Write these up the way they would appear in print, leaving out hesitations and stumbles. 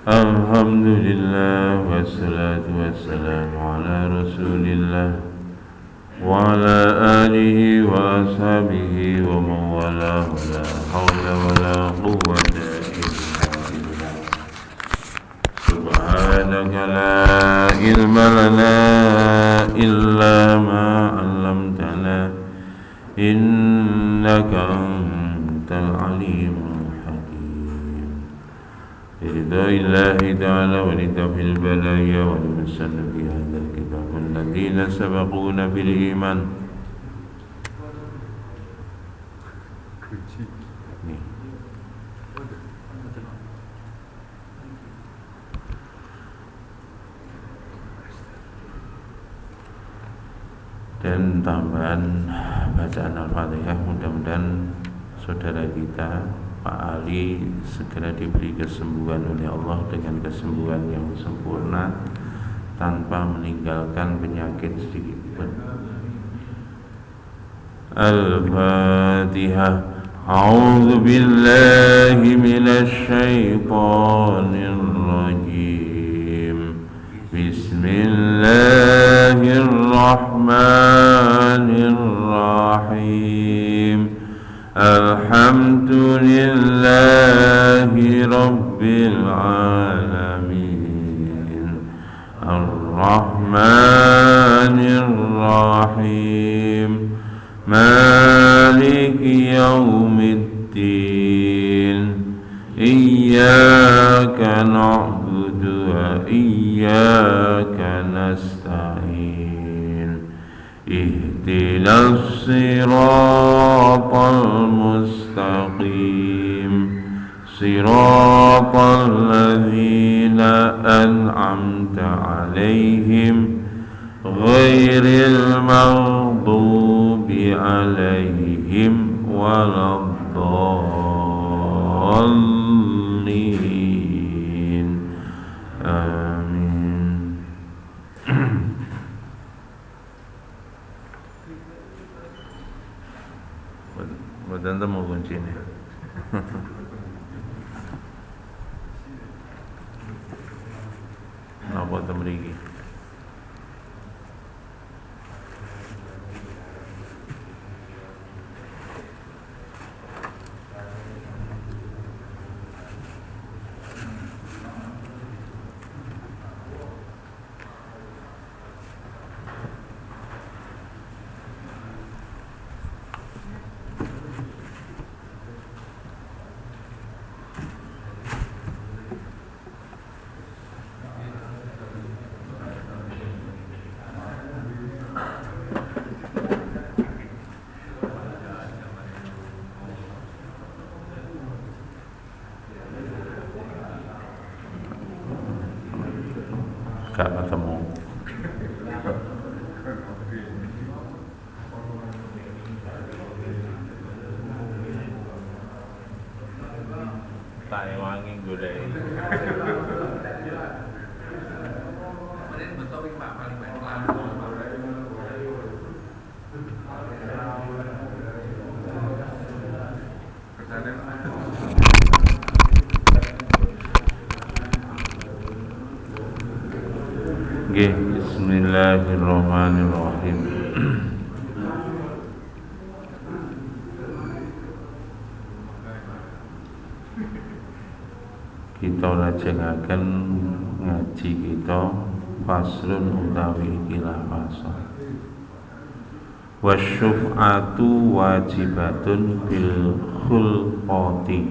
Alhamdulillah wassalatu wassalamu ala rasulillah wa ala alihi wa ashabihi wa mawala wa la hawla wa la quwwata illa billah. Subhanaka la ilma lana illa ma 'allamtana innaka antal alimul برضا الله تعالى ولتوفي البلايا ولمسن في هذا الكتاب الذين سبقونا بالإيمان. Dan tambahan bacaan Al-Fatihah, mudah-mudahan saudara kita Pak Ali segera diberi kesembuhan oleh Allah dengan kesembuhan yang sempurna tanpa meninggalkan penyakit sedikit pun. Al-Fatihah. A'udzu billahi minasy syaithanir rajim. Bismillahirrahmanirrahim. Alhamdulillahi Rabbil Alamin. Ar-Rahmanir Rahim. Maliki Yawmiddin. Iyyaka na'budu wa iyyaka nasta'in. Ihdinas siratal mustaqim. Siratal ladzina an'amta 'alaihim ghairil maghdubi 'alaihim waladdallin. Amin. Mboten temu kuncine. Napa temu mriki? Gak ketemu. Tak wangi golek. Bismillahirrahmanirrahim. Kita lajengaken ngaji kita faslun utawi ikilah fasal. Wasyuf'atu wajibatun bil khulqati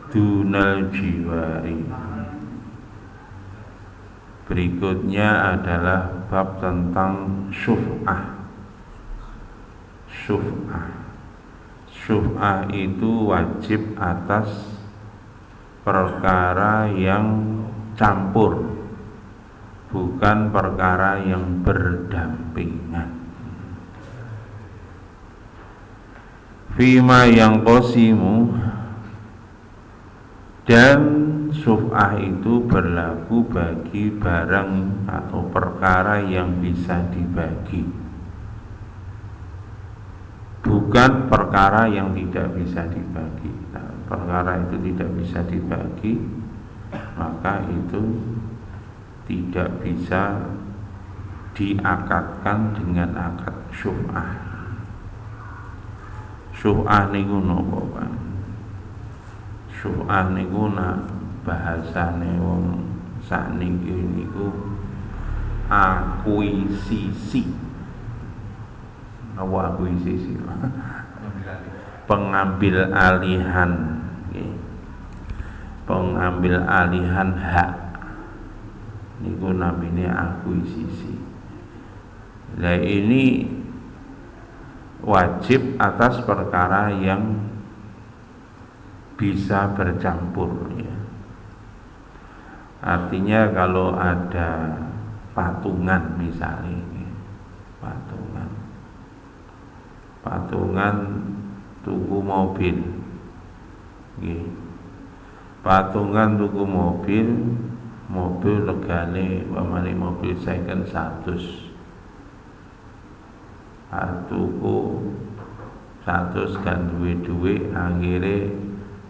dunal jiwari. Berikutnya adalah bab tentang syuf'ah. Syuf'ah itu wajib atas perkara yang campur, bukan perkara yang berdampingan. Fima yang qasimu, dan syuf'ah itu berlaku bagi barang atau perkara yang bisa dibagi, bukan perkara yang tidak bisa dibagi. Nah, perkara itu tidak bisa dibagi, maka itu tidak bisa diakadkan dengan akad syub'ah. Syub'ah niku napa, Pak? Syub'ah niku nak bahasane wong sakniki niku akuisisi. Apa akuisisi? Pengambil alihan, pengambil alihan hak niku namanya akuisisi. Nah ini wajib atas perkara yang bisa bercampur ya. Artinya kalau ada patungan misalnya, patungan tuku mobil, patungan tuku mobil regane pamane mobil second 100, tuku 100 kan duwe akhirnya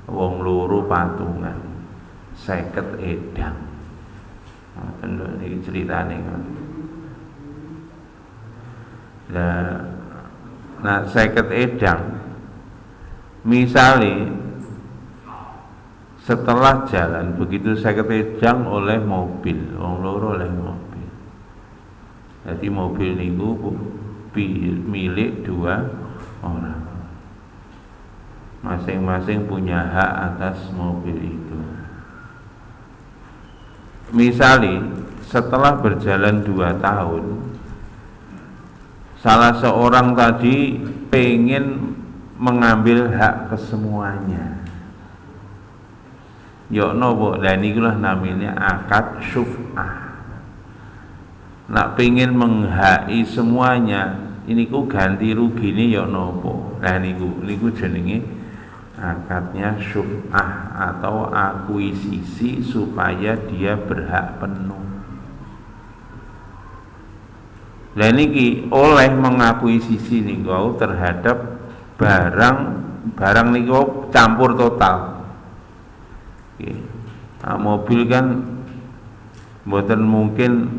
wong loro patungan 50 edang. Ngoten iki critane kan. Nah 50 edang misalnya setelah jalan begitu 50 edang oleh mobil, wong loro oleh mobil. Jadi mobil niku milik dua orang, masing-masing punya hak atas mobil itu. Misalnya setelah berjalan 2 tahun, salah seorang tadi pengen mengambil hak kesemuanya. Yok nopo, dan inilah namanya akad syuf'ah. Nak pengen menghai semuanya, ini ku ganti rugi ini yok nopo. Nah niku jenenge akadnya syuf'ah atau akuisisi supaya dia berhak penuh. Lah niki oleh mengakuisisi niku terhadap barang niku campur total. Nah, mobil kan mboten mungkin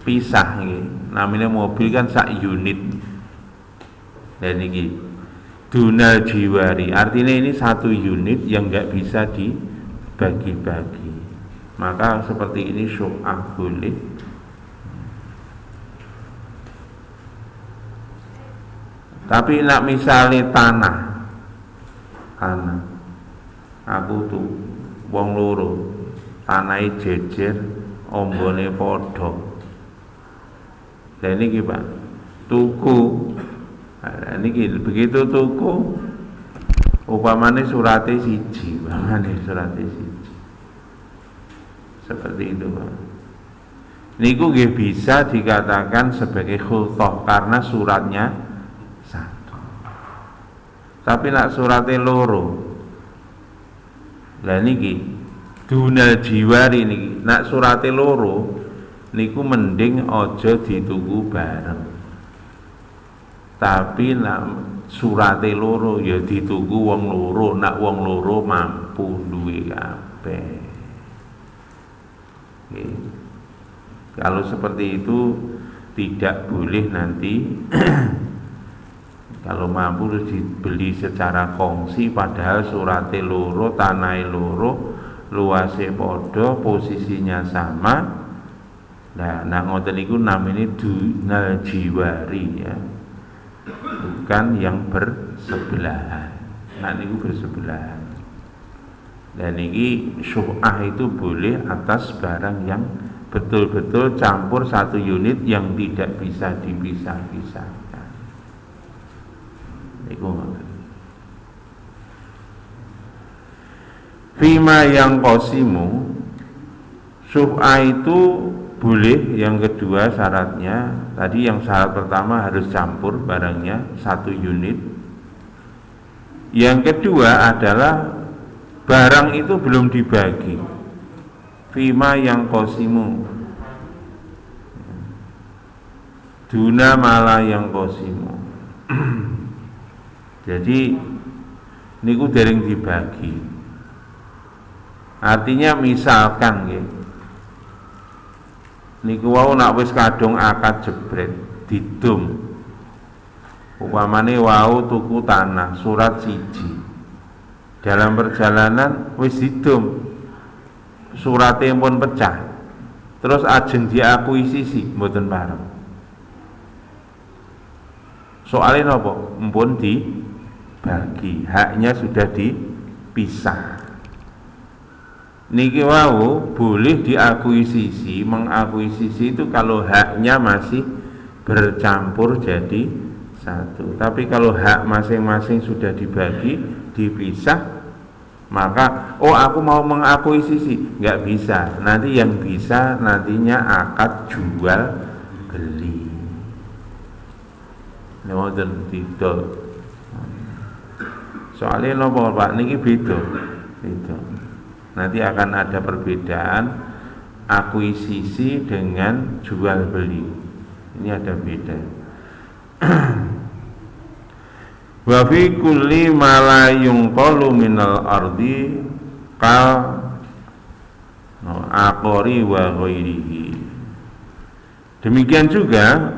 pisah namanya mobil kan sak unit. Dan ini dunal jiwari, artinya ini satu unit yang nggak bisa dibagi-bagi. Maka seperti ini syub'ah boleh. Tapi nak misalnya tanah, aku tuh wong loro, tanahnya jejer, ombone podo. Dan ini Pak, tuku, ini begitu tuku, upamane surate siji, seperti itu Pak. Niku nggih bisa dikatakan sebagai khulthah karena suratnya satu. Tapi nak surate loro, lah niki dunal jiwari niki, nak surate loro niku mending ojo dituku bareng. Tapi nak surate loro ya dituku wong loro, nak wong loro mampu duwe kabeh. Kalau seperti itu tidak boleh nanti kalau mampu harus dibeli secara kongsi, padahal surate loro, tanai loro, luase podo, posisinya sama. Nah ngoten niku namanya dunal jiwari ya, bukan yang bersebelahan. Nah niku bersebelahan. Dan ini syub'ah itu boleh atas barang yang betul-betul campur satu unit yang tidak bisa dipisah-pisahkan. Fima yang qasimu, syub'ah itu boleh. Yang kedua syaratnya, tadi yang syarat pertama harus campur barangnya satu unit. Yang kedua adalah barang itu belum dibagi. Fima yang qasimu, duna mala yang kosimu. Jadi niku dereng dibagi. Artinya misalkan nggih, niku wau nak wis kadung akad jebret didum. Upamane wau tuku tanah surat siji. Dalam perjalanan wis didum. Surate pun pecah. Terus ajeng diakuisisi mboten pareng. Soalnya napa? Mpun dibagi, haknya sudah dipisah. Niki wau boleh diakuisisi, mengakuisisi itu kalau haknya masih bercampur jadi satu. Tapi kalau hak masing-masing sudah dibagi, dipisah, maka aku mau mengakuisisi, nggak bisa. Nanti yang bisa nantinya akad jual beli. Ngoten tidak. Soalnya nopo Pak niki beda. Nanti akan ada perbedaan akuisisi dengan jual beli. Ini ada beda. Wa fi kulli ma la yunqalu minal ardi kal aqori wa ghairihi. Demikian juga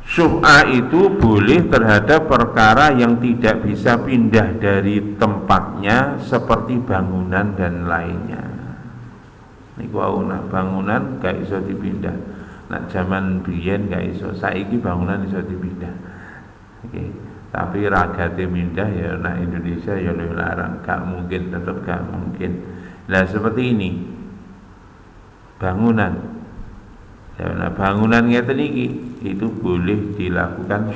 syubha itu boleh terhadap perkara yang tidak bisa pindah dari tempatnya seperti bangunan dan lainnya. Niku nak bangunan gak iso dipindah. Nak zaman biyen gak iso, saiki bangunan iso dipindah. Oke. Tapi ragate mindah ya nak Indonesia ya larang, gak mungkin, tetap gak mungkin. Nah seperti ini. Bangunan. Ya, nah bangunan ngeten iki itu boleh dilakukan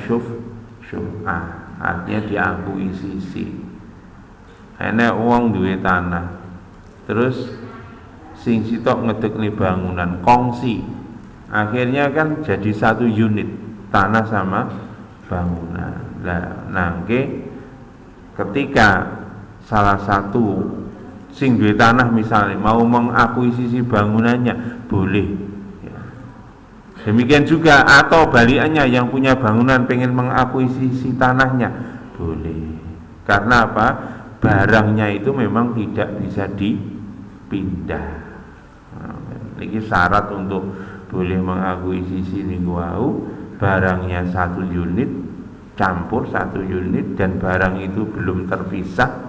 syubha, artinya diakuisisi. Enek wong duwe tanah, terus sing sitok ngedekne bangunan kongsi, akhirnya kan jadi satu unit tanah sama bangunan. Nah, nangke ketika salah satu sing duwe tanah misalnya mau mengakuisisi bangunannya boleh. Demikian juga atau balikannya yang punya bangunan pengen mengakuisisi tanahnya boleh. Karena apa? Barangnya itu memang tidak bisa dipindah. Ini syarat untuk boleh mengakuisisi niku wau, barangnya satu unit, campur satu unit dan barang itu belum terpisah.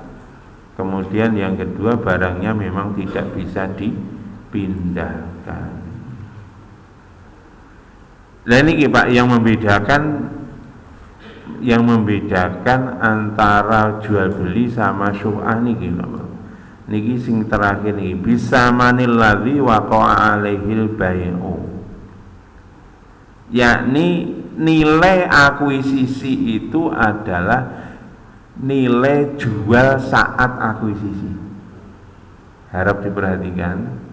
Kemudian yang kedua barangnya memang tidak bisa dipindahkan. Nah ini Pak yang membedakan antara jual beli sama syubha niki Pak. Niki sing terakhir niki bisa manil ladzi waqa'a alaihil bai'u. Yakni nilai akuisisi itu adalah nilai jual saat akuisisi. Harap diperhatikan.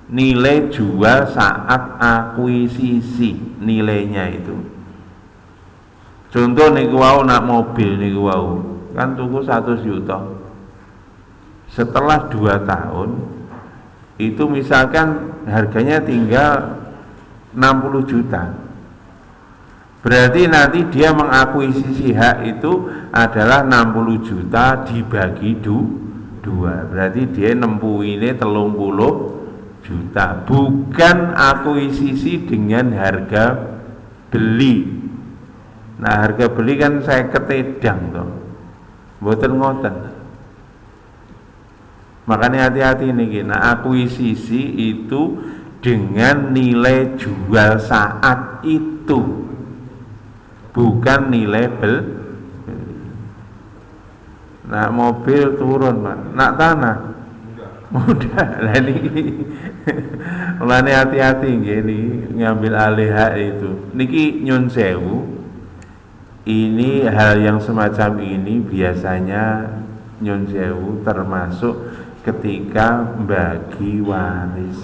Nilai jual saat akuisisi nilainya itu. Contoh niku wau nak mobil niku wau kan tuku 100 juta. Setelah 2 tahun itu misalkan harganya tinggal 60 juta. Berarti nanti dia mengakuisisi hak itu adalah 60 juta dibagi 2. Berarti dia nempuine 30 juta, bukan akuisisi dengan harga beli. Nah harga beli kan saya ketedang toh, mboten ngoten. Makanya hati-hati nih. Nah akuisisi itu dengan nilai jual saat itu, bukan nilai beli. Nah mobil turun Pak, nak tanah mudah lah niki. Mulane hati-hati gini ngambil alih hak itu. Niki nyun sewu. Ini hal yang semacam ini biasanya nyun sewu termasuk ketika bagi waris.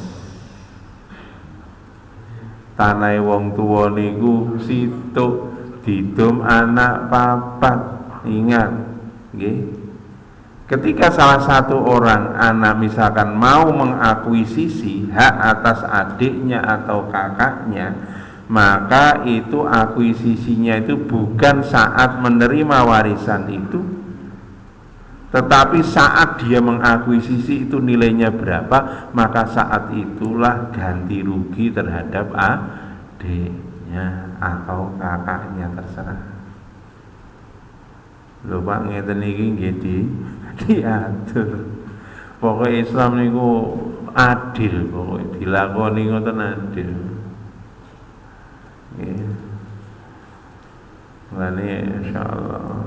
Tanah wong tua niku situk didum anak papat. Ingat nggih. Ketika salah satu orang anak misalkan mau mengakuisisi hak atas adiknya atau kakaknya, maka itu akuisisinya itu bukan saat menerima warisan itu, tetapi saat dia mengakuisisi itu nilainya berapa, maka saat itulah ganti rugi terhadap adiknya atau kakaknya, terserah. Lho Pak, ngeten iki nggih diatur. Pokoke Islam niku adil, pokoke dilakoni ngoten adil. Nggih. Mulane insyaallah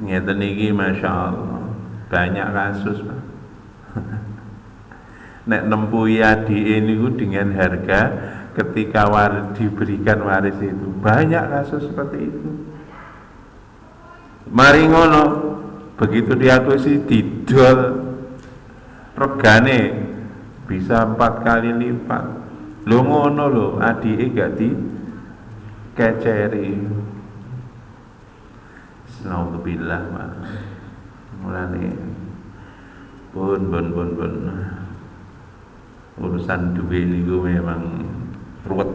ngeten iki masyaallah banyak kasus Pak. Nek nempuhi adike niku dengan harga ketika diberikan waris itu, banyak kasus seperti itu. Mari ngono, begitu diakuisisi didol regane bisa 4 kali lipat. Lho ngono lho, adike gak dikeceri. Alhamdulillah Pak. Mulane pun urusan duit niku memang ruwet.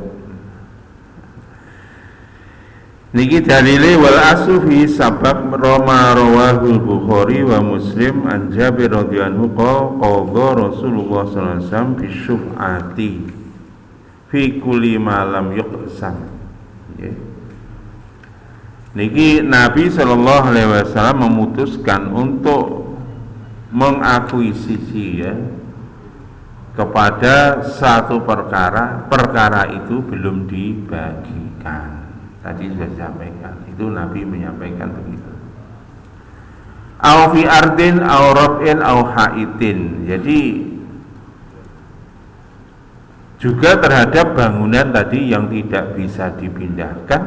Niki dalile wal asufi sabab Roma rawahul Bukhari wa Muslim an Jabir radhiyallahu anhu qala Rasulullah sallallahu alaihi wasallam fi syuf'ati fi kulli ma lam yuqsam. Niki Nabi sallallahu alaihi wasallam memutuskan untuk mengakuisisi ya kepada satu perkara itu belum dibagikan. Tadi sudah disampaikan, itu Nabi menyampaikan begitu. Au fi ardin au rab'in au haitin. Jadi juga terhadap bangunan tadi yang tidak bisa dipindahkan,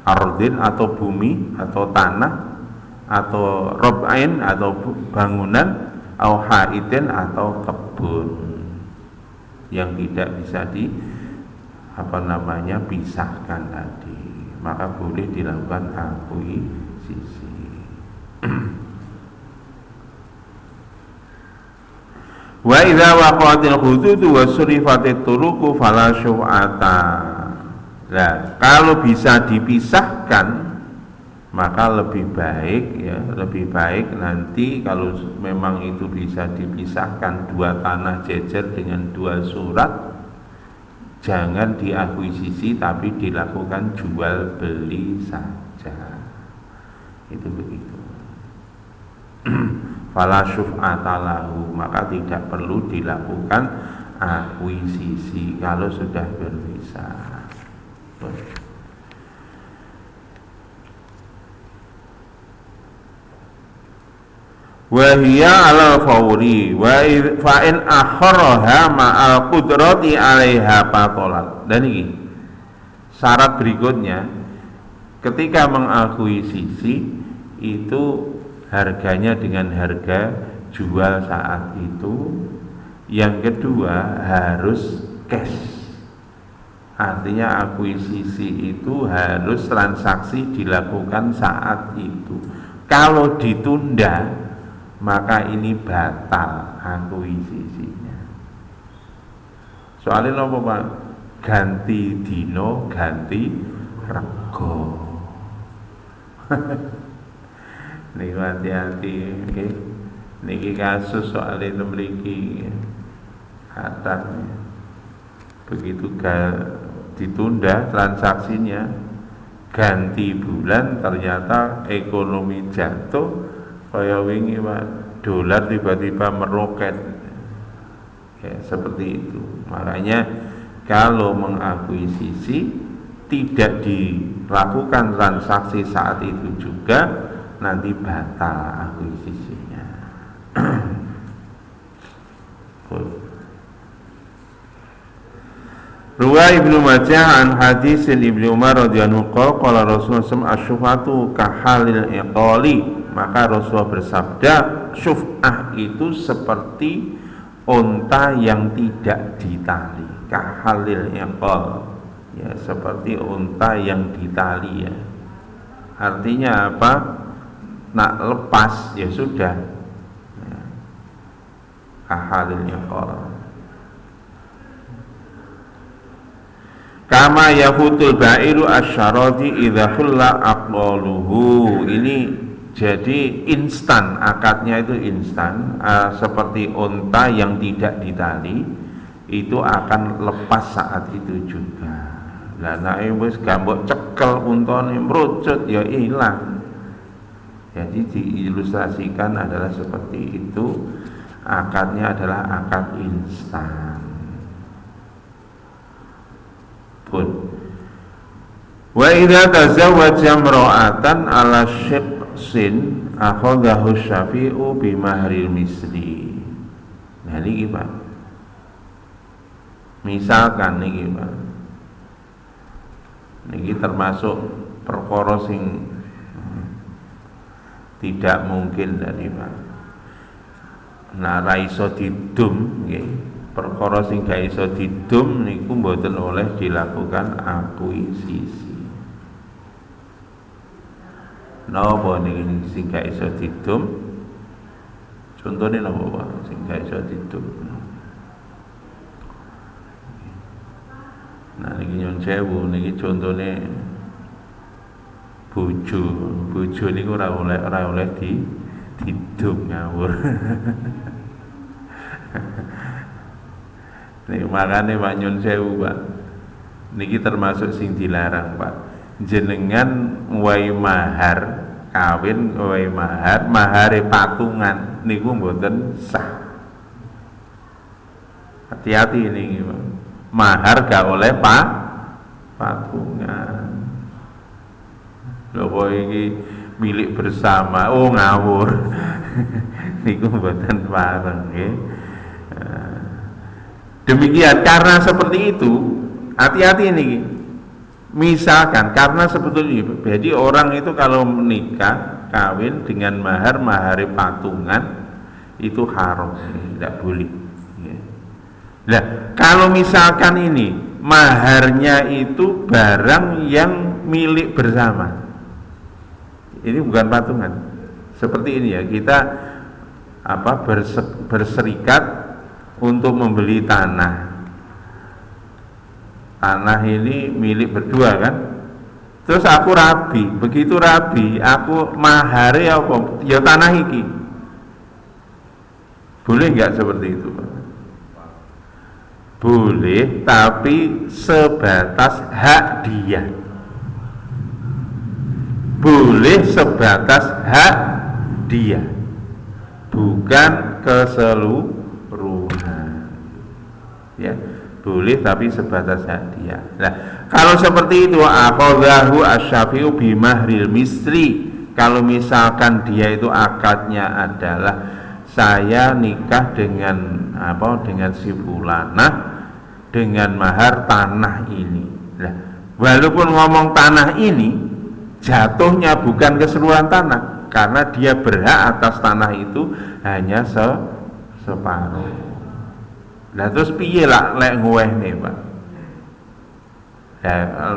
ardin atau bumi atau tanah, atau rab'in atau bangunan, au haitin atau kebun yang tidak bisa pisahkan tadi, maka boleh dilakukan akuisisi. Wa idza waqa'atil hudud wa surifatit turuq fala syu'ata. Nah, kalau bisa dipisahkan maka lebih baik nanti kalau memang itu bisa dipisahkan, 2 tanah jejer dengan 2 surat, jangan diakuisisi tapi dilakukan jual beli saja. Itu begitu. Fala syuf'ata lahu, maka tidak perlu dilakukan akuisisi kalau sudah berpisah. Wa hiya ala fawri wa fa in akharaha ma'al qudrati 'alaiha fatolat. Dan ini syarat berikutnya, ketika mengakuisisi itu harganya dengan harga jual saat itu. Yang kedua harus cash. Artinya akuisisi itu harus transaksi dilakukan saat itu. Kalau ditunda maka ini batal akuisisinya. Soalnya apa Pak? Ganti dino, ganti rego. Niki hati-hati, okay? Niki kasus soalnya memiliki adat. Begitu ditunda transaksinya, ganti bulan, ternyata ekonomi jatuh. Kaya wingi Pak, dolar tiba-tiba meroket ya, seperti itu. Makanya kalau mengakuisisi tidak dilakukan transaksi saat itu juga, nanti batal akuisisinya. Ruwa Ibnu Majah an hadis Ibnu Umar radhiyallahu anhu qala Rasulullah sallallahu alaihi wasallam asyufatu kahalil iqali. Maka Rasulullah bersabda, syuf'ah itu seperti unta yang tidak ditali. kahalil iqal, ya seperti unta yang ditali ya. Artinya apa? Nak lepas ya sudah, ya. Kahalil iqal. Kama yafutul ba'iru asyarati idza khulla aqlaluhu. Ini jadi instan, akadnya itu instan, seperti unta yang tidak ditali itu akan lepas saat itu juga. Lah nek wis gambok cekel untane mrucut ya hilang. Jadi diilustrasikan adalah seperti itu, akadnya adalah akad instan. Wa idza tazawwaja imra'atan ala shiqsin akhadhahu syafi'u bi mahril misli. Nah niki Pak. Misalkan niki Pak. Niki termasuk perkara sing tidak mungkin tadi Pak. Nah ra iso didum nggih. Perkara sing gak iso didum niku mboten oleh dilakukan akuisisi. Napa niki sing gak iso didum? Contone napa Pak sing gak iso didum? Nah niki nyun sewu niki contone bojo niku ora oleh didum ngawur. Nih makanya Pak nyun sewu Pak, niki termasuk sing dilarang Pak. Jenengan wae mahar kawin, wae mahare patungan niku mboten sah. Hati-hati ini Pak. Mahar gak oleh patungan. Lho kok iki milik bersama, oh ngawur. Niku mboten pareng nggih. Demikian, karena seperti itu hati-hati ini. Misalkan karena sebetulnya jadi orang itu kalau menikah kawin dengan mahar patungan itu haram, tidak boleh ya. Nah kalau misalkan ini maharnya itu barang yang milik bersama, ini bukan patungan. Seperti ini ya, kita berserikat untuk membeli tanah ini milik berdua kan. Terus aku rabi, begitu rabi aku mahare apa ya tanah iki. Boleh nggak seperti itu Pak? Boleh, tapi sebatas hak dia. Boleh sebatas hak dia, bukan keseluruhan. Ya, boleh tapi sebatas hak dia. Nah, kalau seperti itu akhadhahu asy-syafi'u bi mahril misri. Kalau misalkan dia itu akadnya adalah saya nikah dengan dengan si fulanah dengan mahar tanah ini. Nah, walaupun ngomong tanah ini jatuhnya bukan keseluruhan tanah, karena dia berhak atas tanah itu hanya separuh. Nah terus piye lah lek nguwehne Pak? Ya,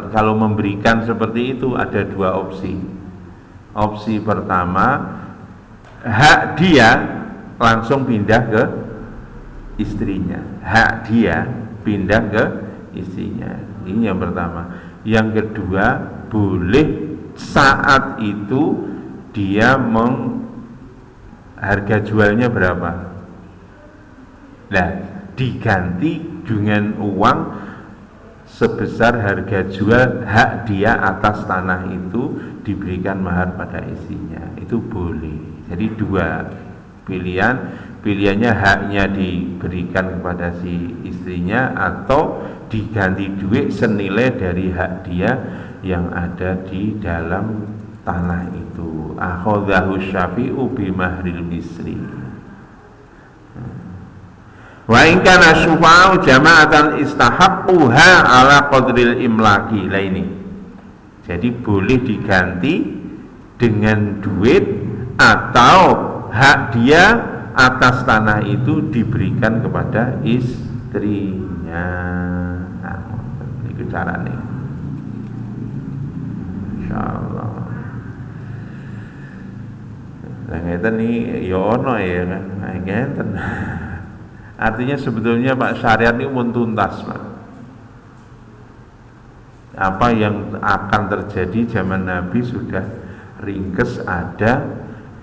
kalau memberikan seperti itu ada dua opsi. Opsi pertama, hak dia langsung pindah ke istrinya. Hak dia pindah ke istrinya. Ini yang pertama. Yang kedua, boleh saat itu dia harga jualnya berapa? Nah, diganti dengan uang sebesar harga jual hak dia atas tanah itu, diberikan mahar pada istrinya. Itu boleh. Jadi dua pilihannya, haknya diberikan kepada si istrinya atau diganti duit senilai dari hak dia yang ada di dalam tanah itu. Akhadhahu syafi'u bi mahril misri. Wa in kana syufa'u jama'atan istahaqquha ala qadril imlaki. Lah ini. Jadi boleh diganti dengan duit atau hak dia atas tanah itu diberikan kepada istrinya. dunia. Nah, itu carane. Insyaallah. Lah ngeten iki ya ono ya kan. Nah, ngeten. Artinya sebetulnya Pak syariat ini pun tuntas, Pak. Apa yang akan terjadi zaman Nabi sudah ringkes ada,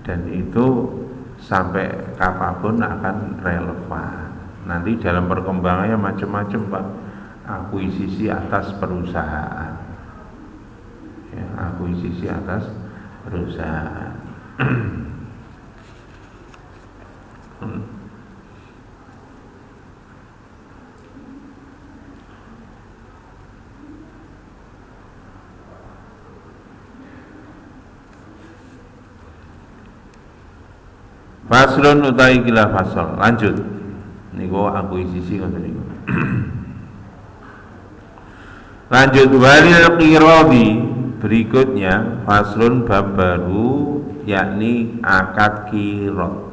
dan itu sampai kapanpun akan relevan. Nanti dalam perkembangannya macam-macam, Pak. Akuisisi atas perusahaan, ya, akuisisi atas perusahaan. Faslun utai kila fasal. Lanjut. Niku akuisisi ngoten niku. Lanjut walil qiradi. Berikutnya faslun bab baru, yakni akad qirad.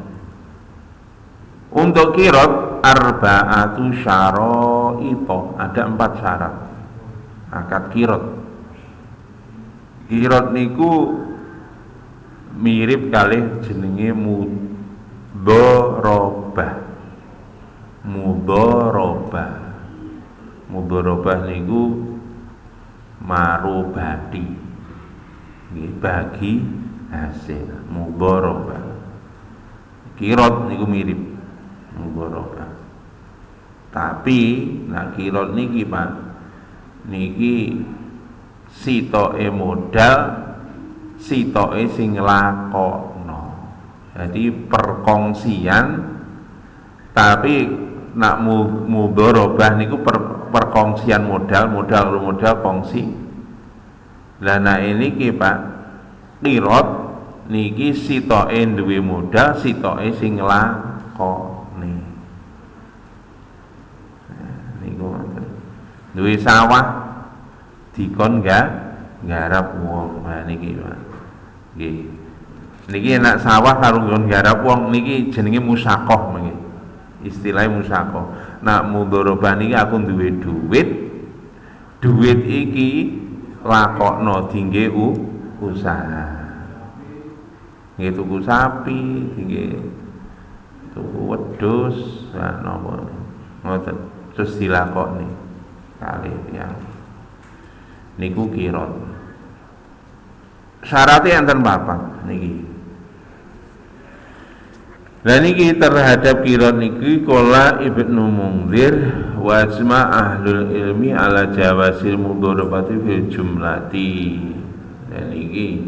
Untuk qirad arba'atu syara'ita, ada 4 syarat. Akad qirad. Qirad niku mirip kalih jenenge mudharabah niku marobati, nggih, bagi hasil. Mudharabah qirad niku mirip mudharabah, tapi nek qirad niki Pak niki sitoke modal, sitoke sing nglakokno. Jadi perkongsian, tapi nak mudharabah niku perkongsian modal kongsi. Lah nah ini ki Pak qirad niki sitoke duwe modal, sitoke sing nglakoni. Niku duwe sawah dikon nggarap wong. Nah niki Pak. Nggih. Niki enak sawah karo nggon garap wong niki jenenge musaqah nggih. Istilahnya musaqah. Nak mudharabah niki aku duwe duit iki lakokno dingge usaha. Nggih tuku sapi, dingge tuku wedhus, napa ngoten. Terus dilakokne kalih tiyang. Niku qirad. Syaratnya enten 4 niki. Lah niki terhadap qirad niki qala Ibnu Munzir wa ajma ahlul ilmi ala jawasil mudharabati fil jumlati. Dan niki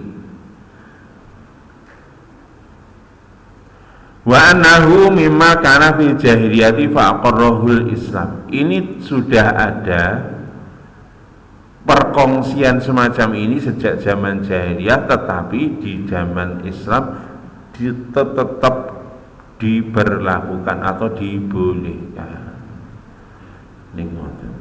wa annahu mimma kana fil jahiliyati fa aqarrahul Islam. Ini sudah ada perkongsian semacam ini sejak zaman jahiliyah, tetapi di zaman Islam tetap diberlakukan atau dibolehkan. Ngoten.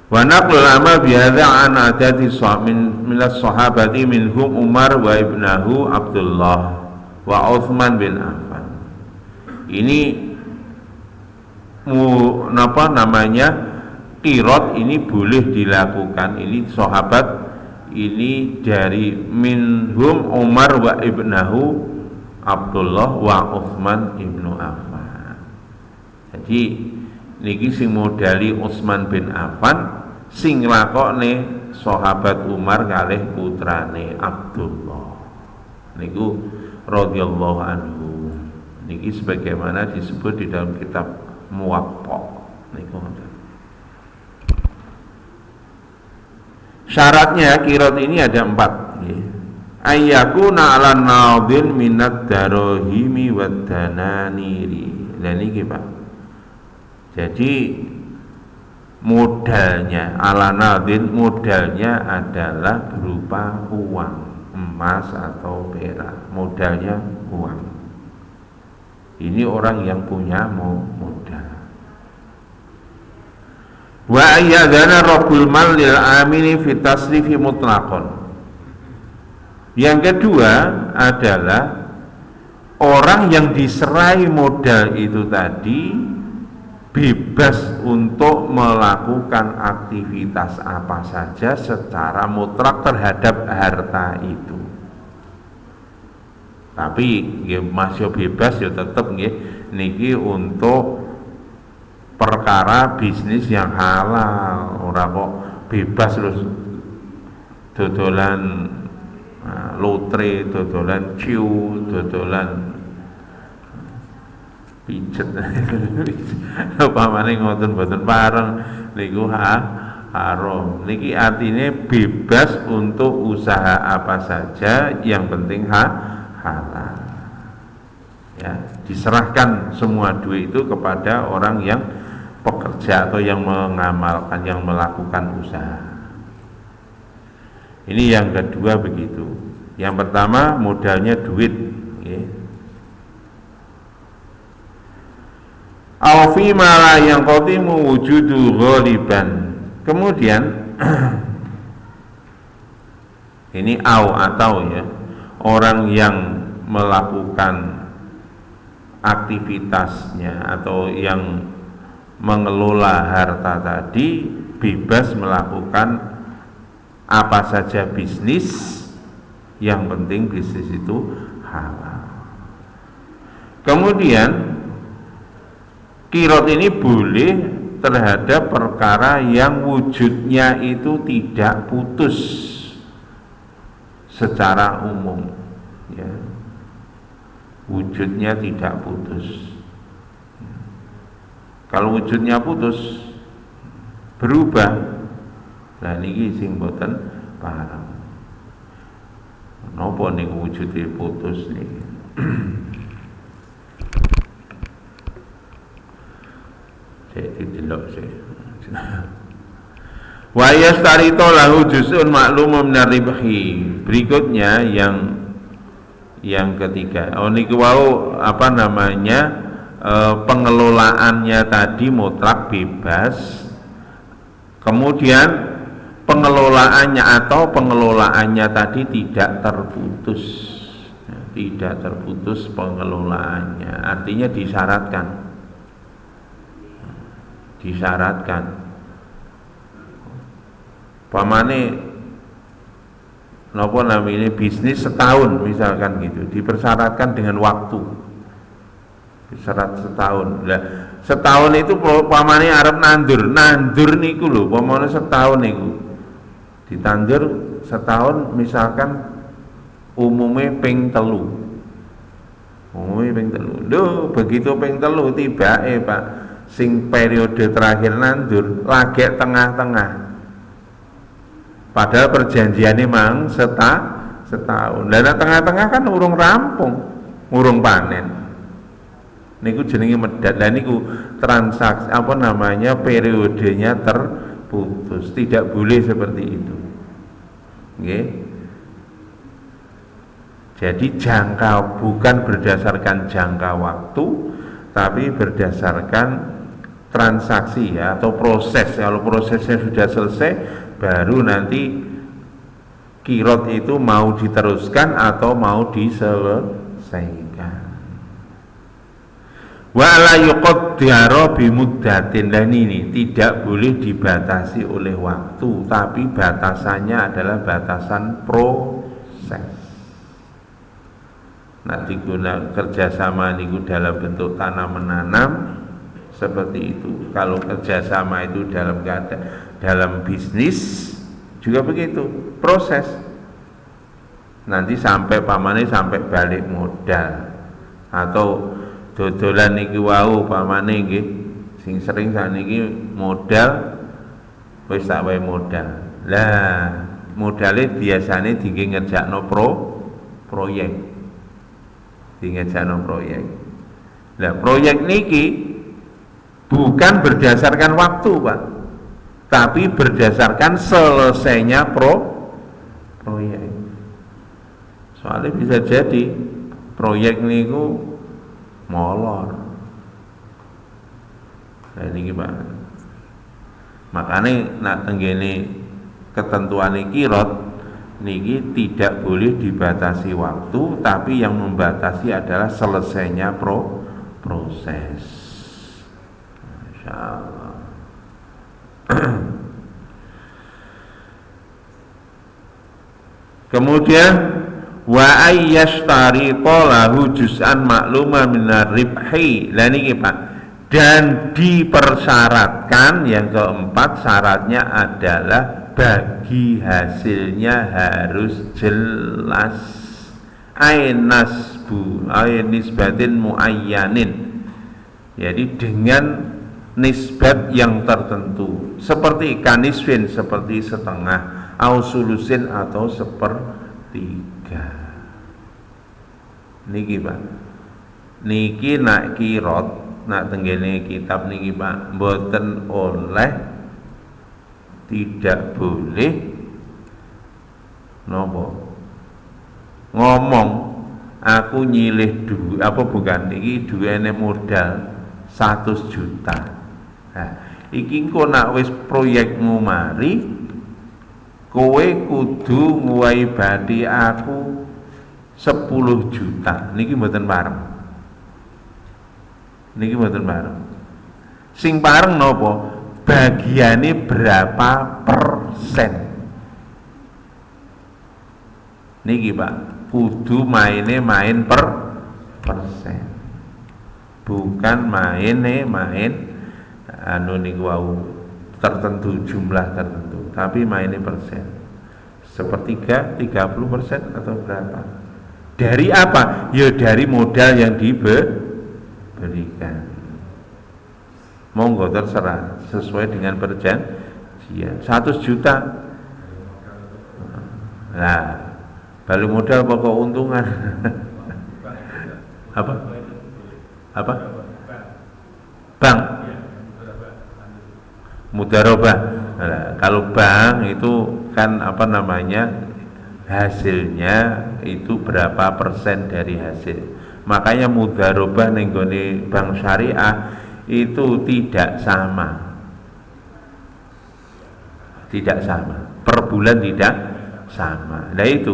Wa naqlul ama bi hadza an adati min as-sahabati minhum Umar wa ibnahu Abdullah wa Utsman bin Affan. Ini napa namanya? Qirad ini boleh dilakukan. Ini sahabat ini dari minhum Umar wa ibnahu Abdullah wa Utsman ibnu Affan. Jadi niki sing modali Utsman bin Affan, sing nglakokne sahabat Umar kalih putrane Abdullah. Niku radhiyallahu anhu. Niki sebagaimana disebut di dalam kitab Muwatta. Niku syaratnya qirad ini ada 4. Ayyakuna ala nadin minad darahimi wad dananiri. Lah niki Pak. Jadi modalnya ala nadin, modalnya adalah berupa uang, emas atau perak. Modalnya uang. Ini orang yang punya modal. Wa ayyadana rabbul mal lil amini fi tasrifi mutlaqan. Yang kedua adalah orang yang diserai modal itu tadi bebas untuk melakukan aktivitas apa saja secara mutlak terhadap harta itu. Tapi nggih masih bebas ya tetep nggih niki untuk perkara bisnis yang halal, ora kok bebas terus dodolan lotre, dodolan ciu, dodolan pijet. Upamane ngoten mboten pareng niku haram. Niki artinya bebas untuk usaha apa saja yang penting halal. Ya, diserahkan semua duit itu kepada orang yang pekerja atau yang mengamalkan, yang melakukan usaha. Ini yang kedua begitu. Yang pertama modalnya duit, okay. Au fi ma la yanqatimu wujudu ghaliban. Kemudian ini atau ya, orang yang melakukan aktivitasnya atau yang mengelola harta tadi bebas melakukan apa saja bisnis, yang penting bisnis itu halal. Kemudian qirot ini boleh terhadap perkara yang wujudnya itu tidak putus secara umum, ya. Wujudnya tidak putus. Kalau wujudnya putus berubah, nah niki sing boten paham. Napa niku wujude putus niki? Saya delok sih. Wa yastarito lahu juz'un ma'lumum minar ribhi. Berikutnya yang ketiga. Oh niku wau apa namanya? Pengelolaannya tadi mutlak bebas. Kemudian pengelolaannya tadi tidak terputus, tidak terputus pengelolaannya, artinya disyaratkan pamane napa namanya bisnis setahun misalkan gitu, dipersyaratkan dengan waktu syarat setahun. Lah setahun itu pamane arep nandur niku lho, pamane setahun niku ditandur setahun misalkan umumnya ping telu. Lho begitu ping telu tibake Pak sing periode terakhir nandur lagi tengah-tengah, padahal perjanjiannya mang setahun. Dan tengah-tengah kan urung rampung, urung panen. Niku jenenge medat. Lah niku transaksi apa namanya periodenya terputus. Tidak boleh seperti itu. Nggih. Jadi bukan berdasarkan jangka waktu, tapi berdasarkan transaksi ya, atau proses. Kalau prosesnya sudah selesai, baru nanti qirot itu mau diteruskan atau mau diselesaikan. Wa la yuqaddara bi muddatin. Dan ini tidak boleh dibatasi oleh waktu, tapi batasannya adalah batasan proses. Nanti guna kerjasama niku dalam bentuk tanam menanam seperti itu. Kalau kerjasama itu dalam bisnis juga begitu, proses. Nanti sampai pamane sampai balik modal, atau dodolan niki wau pamane nggih sing sering sakniki modal wis tak wae modal. Lah modale biasane dinggo ngerjakno proyek. Lah proyek niki bukan berdasarkan waktu Pak, tapi berdasarkan selesainya proyek. Soalnya bisa jadi proyek niku molor. Nah ini Pak, makanya nak tenggene ketentuan qirot niki tidak boleh dibatasi waktu, tapi yang membatasi adalah selesainya proses. insyaallah. Kemudian wa ayyashtariqa lahu juz'an makluma minar ribhi. Lah niki Pak, dan dipersyaratkan yang keempat syaratnya adalah bagi hasilnya harus jelas, nisbatin muayyanin, jadi dengan nisbat yang tertentu, seperti kaniswin, seperti setengah, ausulusin atau sepertiga. Niki Pak, niki nak kirot, nak tenggene kitab niki Pak, mboten oleh, tidak boleh nopo ngomong aku nyilih duit apa bukan iki duwene modal 100 juta. Nah, iki engko nak wis proyekmu mari kowe kudu nguwaibati aku 10 juta. Niki mboten pareng. Niki mboten pareng. Sing pareng napa? Bagiannya berapa persen? Niki Pak, kudu main persen, bukan main niku wau tertentu, jumlah tertentu, tapi mainnya persen, sepertiga, 30% atau berapa? Dari apa? Ya dari modal yang diberikan. Monggo terserah sesuai dengan perjanjian. 100 juta. Nah, balik modal apa keuntungan? Apa? Bank. Mudharabah. Nah, kalau bank itu kan apa namanya? Hasilnya itu berapa persen dari hasil. Makanya mudharabah ning gone bank syariah itu tidak sama, per bulan tidak sama. Nah itu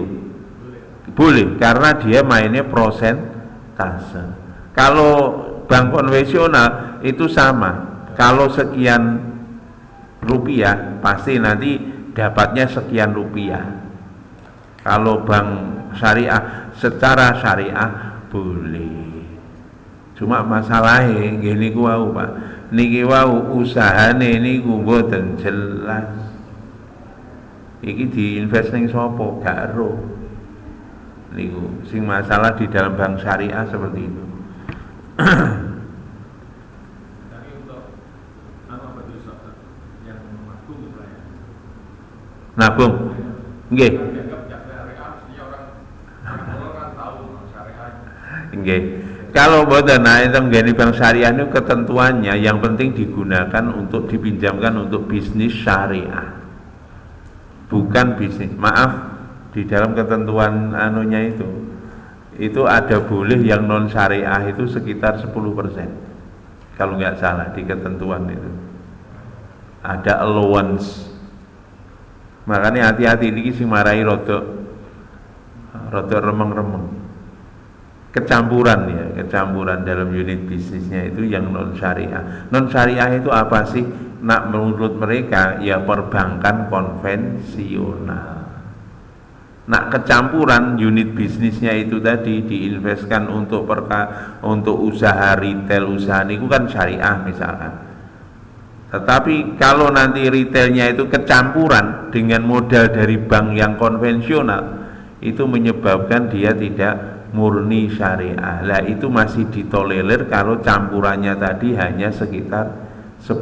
boleh karena dia mainnya prosentase. Kalau bank konvensional itu sama, kalau sekian rupiah pasti nanti dapatnya sekian rupiah. Kalau bank syariah secara syariah boleh. Cuma masalahnya gini wau Pak, niki wau usahane niku mboten jelas. Iki diinvest ning sapa gak ero. Niku sing masalah di dalam bank syariah seperti itu. Tapi untuk apa yang nabung, nggih. Nggih. Kalau mboten nek tenggene bank syariah itu ketentuannya yang penting digunakan untuk dipinjamkan untuk bisnis syariah. Bukan bisnis. Maaf, di dalam ketentuan anunya itu ada boleh yang non syariah itu sekitar 10%. Kalau nggak salah di ketentuan itu. Ada allowance. Makanya hati-hati iki sing marahi rada remeng-remeng. Kecampuran dalam unit bisnisnya itu yang non syariah. Non syariah itu apa sih? Nak menurut mereka ya perbankan konvensional. Nak kecampuran unit bisnisnya itu tadi diinvestkan untuk usaha retail, usaha niku kan syariah misalkan. Tetapi kalau nanti retailnya itu kecampuran dengan modal dari bank yang konvensional, itu menyebabkan dia tidak murni syariah. Lah itu masih ditolerir kalau campurannya tadi hanya sekitar 10%.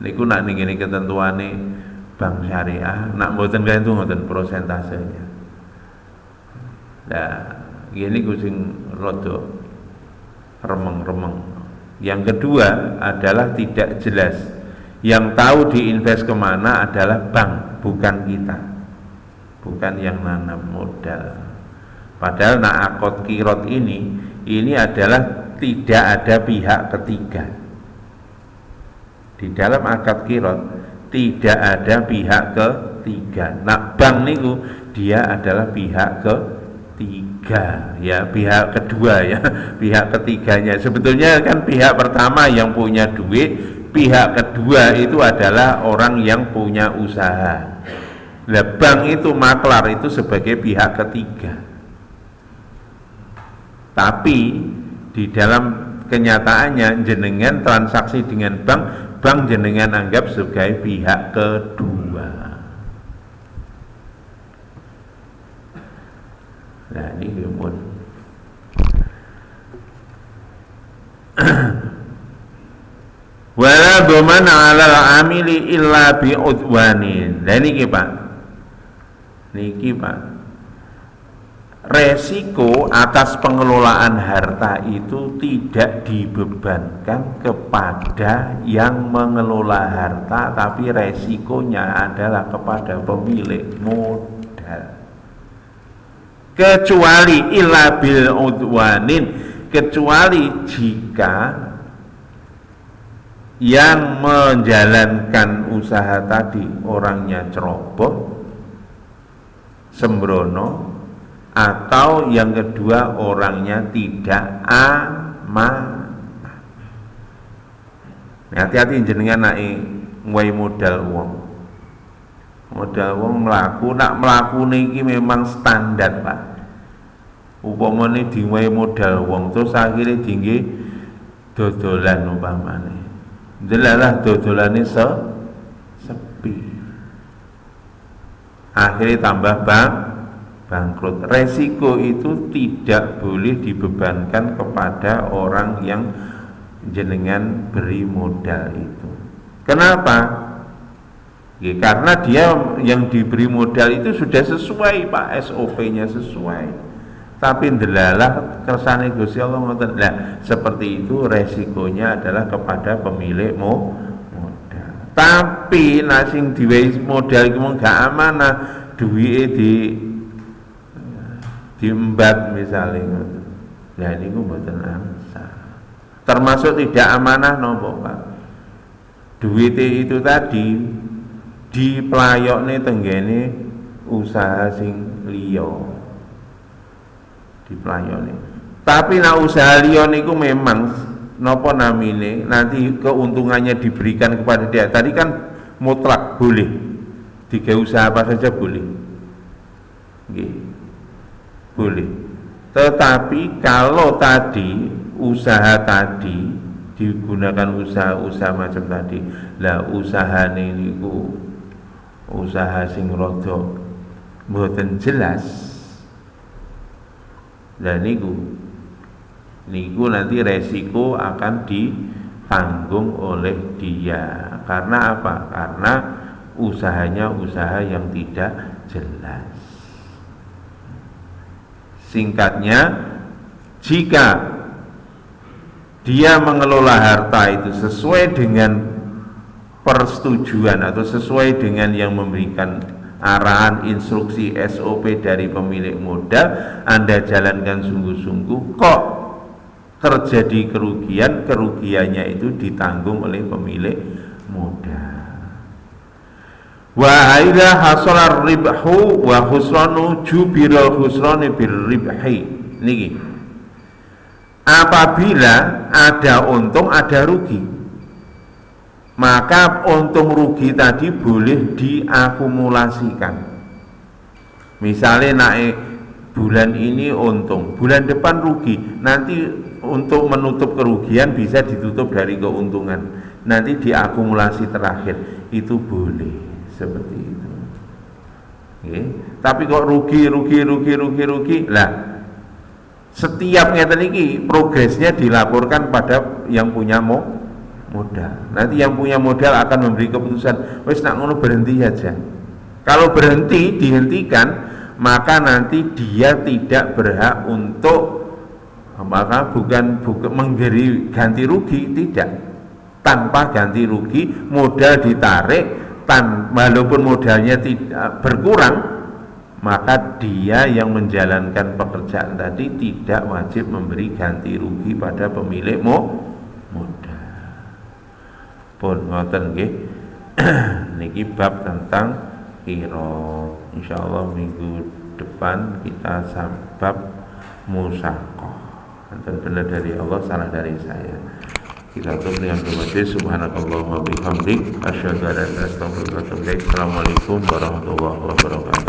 Niku nak ning ngene ketentuane bank syariah, nak mboten kae itu ngoten prosentasenya. Lah ngene ku sing rada remeng-remeng. Yang kedua adalah tidak jelas. Yang tahu diinvest kemana adalah bank, bukan kita, bukan yang nanam modal. Padahal akad kirot ini adalah tidak ada pihak ketiga. Di dalam akad kirot tidak ada pihak ketiga. Nah bank niku dia adalah pihak ketiga, ya pihak kedua ya, pihak ketiganya. Sebetulnya kan pihak pertama yang punya duit, pihak kedua itu adalah orang yang punya usaha. Nah, bank itu, maklar itu sebagai pihak ketiga. Tapi di dalam kenyataannya jenengan transaksi dengan bank jenengan anggap sebagai pihak kedua. Nah ini pun wala dhaman 'alal 'amili illa bi udwanin. Lah niki Pak. Resiko atas pengelolaan harta itu tidak dibebankan kepada yang mengelola harta, tapi resikonya adalah kepada pemilik modal. Kecuali illa bil udwanin, kecuali jika yang menjalankan usaha tadi orangnya ceroboh, sembrono, atau yang kedua orangnya tidak amanah. Hati-hati jenengan naik ngwai modal wong. Modal wong mlaku, nak mlaku niki memang standar, Pak. Upamane diwehi modal wong terus akhirnya tinggi dodolan umpamane. Delalah dodolane sepi. Akhirnya tambah bangkrut. Resiko itu tidak boleh dibebankan kepada orang yang jenengan beri modal itu. Kenapa? Ya, karena dia yang diberi modal itu sudah sesuai, Pak, SOP-nya sesuai. Tapi ndelalah kersane Gusti Allah ngoten. Nah, seperti itu resikonya adalah kepada pemilik modal. Tapi sing diwehi modal iku gak amanah, duwike diembat misalnya ngoten. Lah niku mboten ansah. Termasuk tidak amanah nopo, Pak? Duit itu tadi diplayokne tenggene usaha sing liya. Diplayokne. Tapi nek usaha liya niku memang napa namine nanti keuntungannya diberikan kepada dia. Tadi kan mutlak boleh. Tiga usaha apa saja boleh. Nggih. Boleh. Tetapi kalau tadi usaha tadi digunakan usaha-usaha macam tadi, lah usahane niku usaha sing rada mboten jelas, lah niku nanti resiko akan ditanggung oleh dia. Karena apa? Karena usahanya usaha yang tidak jelas. Singkatnya, jika dia mengelola harta itu sesuai dengan persetujuan atau sesuai dengan yang memberikan arahan, instruksi, SOP dari pemilik modal, Anda jalankan sungguh-sungguh, kok terjadi kerugian, kerugiannya itu ditanggung oleh pemilik modal. Wa idza hasala ribhu wa khusranu jubira khusrani bir ribhi. Niki. Apabila ada untung ada rugi, maka untung rugi tadi boleh diakumulasikan. Misalnya naik bulan ini untung, bulan depan rugi, nanti untuk menutup kerugian bisa ditutup dari keuntungan, nanti diakumulasi terakhir, itu boleh seperti itu. Oke. Tapi kok rugi lah, setiap ngeten iki progresnya dilaporkan pada yang punya modal. Nanti yang punya modal akan memberi keputusan, wis nak ngono berhenti aja. Kalau berhenti, dihentikan, maka nanti dia tidak berhak untuk, maka bukan memberi ganti rugi, tidak. Tanpa ganti rugi, modal ditarik, walaupun modalnya tidak berkurang, maka dia yang menjalankan pekerjaan tadi tidak wajib memberi ganti rugi pada pemilik modal. Pun ngoten nggih. Niki bab tentang qira. Insyaallah minggu depan kita sabab musaqah. Dan benar dari Allah, salah dari saya. Kita tutup dengan doa subhanakallahumma bihamdik asyhadu an la ilaha illa anta astaghfiruka wa atubu ilaik. Assalamualaikum warahmatullahi wabarakatuh.